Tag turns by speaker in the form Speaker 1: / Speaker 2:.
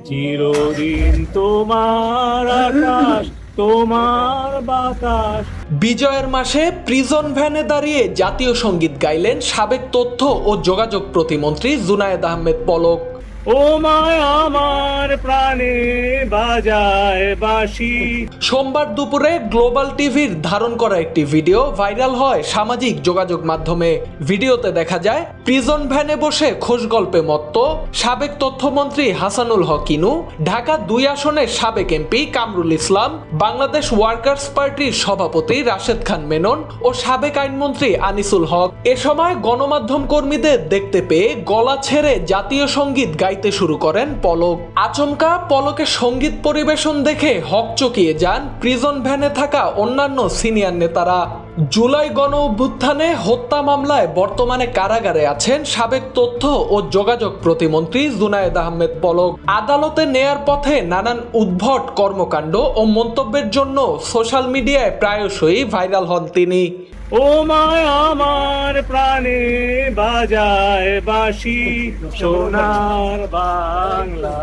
Speaker 1: চিরদিন তোমার আকাশ, তোমার বাতাস।
Speaker 2: বিজয়ের মাসে প্রিজন ভ্যানে দাঁড়িয়ে জাতীয় সঙ্গীত গাইলেন সাবেক তথ্য ও যোগাযোগ প্রতিমন্ত্রী জুনায়েদ আহমেদ পলক।
Speaker 1: ও মায় আমার প্রাণে বাজায় বাঁশি।
Speaker 2: সোমবার দুপুরে গ্লোবাল টিভির ধারণ করা একটি ভিডিও ভাইরাল হয় সামাজিক যোগাযোগ মাধ্যমে। ভিডিওতে দেখা যায় প্রিজন ভ্যানে বসে খোশ গল্পে মত্ত সাবেক তথ্যমন্ত্রী হাসানুল হক ইনু, ঢাকা 2 আসনের সাবেক এমপি কামরুল ইসলাম, বাংলাদেশ ওয়ার্কার্স পার্টির সভাপতি রাশেদ খান মেনন ও সাবেক আইনমন্ত্রী আনিসুল হক। এ সময় গণমাধ্যম কর্মীদের দেখতে পেয়ে গলা ছেড়ে জাতীয় সঙ্গীত গাইতে শুরু করেন পলক। আচমকা পলকের সঙ্গীত পরিবেশন দেখে হকচকিয়ে যান প্রিজন ভ্যানে থাকা অন্যান্য সিনিয়র নেতারা। জুলাই গণ অভ্যুত্থানে হত্যা মামলায় বর্তমানে কারাগারে আছেন সাবেক তথ্য ও যোগাযোগ প্রতিমন্ত্রী জুনায়েদ আহমেদ পলক। আদালতে নেয়ার পথে নানান উদ্ভট কর্মকাণ্ড ও মন্তব্যের জন্য সোশ্যাল মিডিয়ায় প্রায়শই ভাইরাল হন তিনি।
Speaker 1: ও মায় আমার প্রাণে বাজায় বাঁশি, সোনার বাংলা।